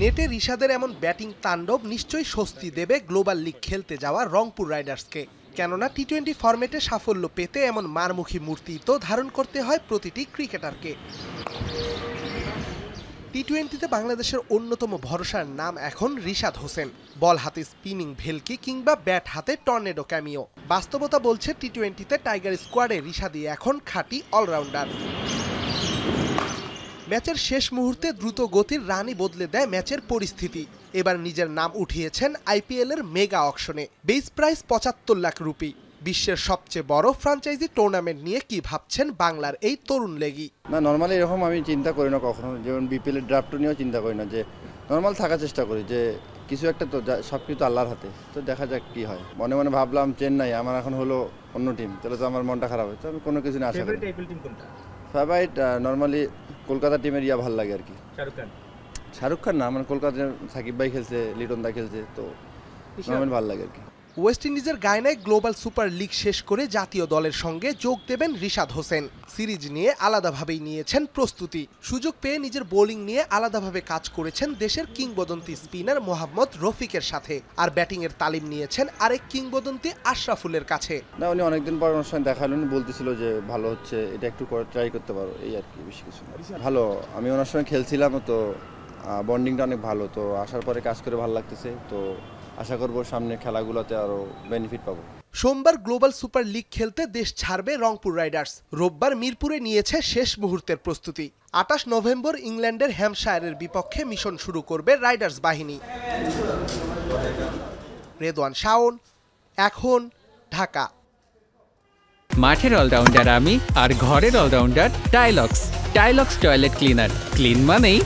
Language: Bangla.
নেটে রিশাদের এমন ব্যাটিং তাণ্ডব নিশ্চয়ই স্বস্তি দেবে গ্লোবাল লিগ খেলতে যাওয়া রংপুর রাইডার্সকে। কেননা টি-20 ফরম্যাটে সাফল্য পেতে এমন মারমুখী মূর্তি তো ধারণ করতে হয় প্রতিটি ক্রিকেটারকে। টি-20তে বাংলাদেশের অন্যতম ভরসার নাম এখন রিশাদ হোসেন। বল হাতে স্পিনিং ভেলকি কিংবা ব্যাট হাতে টর্নেডো ক্যামিও। বাস্তবতা বলছে টি-20তে টাইগার স্কোয়াডে রিশাদই এখন খাঁটি অলরাউন্ডার। ম্যাচের শেষ মুহূর্তে দ্রুত গতির রানই বদলে দেয় ম্যাচের পরিস্থিতি। এবার নিজের নাম উঠিয়েছেন আইপিএলের মেগা অকশনে। Base price ৭৫ lakh rupee. বিশ্বের সবচেয়ে বড় ফ্র্যাঞ্চাইজি টুর্নামেন্ট নিয়ে কি ভাবছেন বাংলার এই তরুণ লেগি? না, নর্মালি এরকম আমি চিন্তা করি না কখনো। যেমন বিপিএল এর ড্রাফট নিয়েও চিন্তা করি না, যে নর্মাল থাকার চেষ্টা করি, যে কিছু একটা তো সব কিছু আল্লাহর হাতে, তো দেখা যাক কি হয়। মনে মনে ভাবলাম চেন্নাই, আমার এখন হলো অন্য টিম, তাহলে তো আমার মনটা খারাপ হয়। তো আমি কোনো কিছু না আশা করি। ফেভারিট নর্মালি কলকাতা টিমের ভালো লাগে আর কি। শাহরুখ খান না, আমার কলকাতার সাকিব ভাই খেলছে, লিটন দা খেলছে, তো নর্মালি ভালো লাগে আর কি। ওয়েস্ট ইন্ডিজের গায়নায় গ্লোবাল সুপার লিগ শেষ করে জাতীয় দলের সঙ্গে যোগ দেবেন রিশাদ হোসেন। সিরিজ নিয়ে আলাদাভাবেই নিয়েছেন প্রস্তুতি। সুযোগ পেয়ে নিজের বোলিং নিয়ে আলাদাভাবে কাজ করেছেন দেশের কিংবদন্তি স্পিনার মোহাম্মদ রফিকের সাথে। আর ব্যাটিংয়ের তালিম নিয়েছেন আরেক কিংবদন্তি আশরাফুলের কাছে। না, উনি অনেকদিন পর আমার সঙ্গে দেখা হলেন, বলতেছিল যে ভালো হচ্ছে, এটা একটু ট্রাই করতে পারো, এই আর কি, বেশি কিছু ভালো। আমি ওনার সঙ্গে খেলছিলাম, তো বন্ডিংটা অনেক ভালো, তো আসার পরে কাজ করে ভালো লাগতেছে। তো আশা করব সামনে খেলাগুলোতে আরো বেনিফিট পাবো। সোমবার গ্লোবাল সুপার লিগ খেলতে দেশ ছাড়বে রংপুর রাইডার্স। রোববার মিরপুরে নিয়েছে শেষ মুহূর্তের প্রস্তুতি। ২৮ নভেম্বর ইংল্যান্ডের হ্যাম্পশায়ারের বিপক্ষে মিশন শুরু করবে রাইডার্স বাহিনী। রেদওয়ান শাওন, এখন, ঢাকা। মাঠের অলরাউন্ডার আমি, আর ঘরের allrounder Tylox. Tylox toilet cleaner. Clean মানেই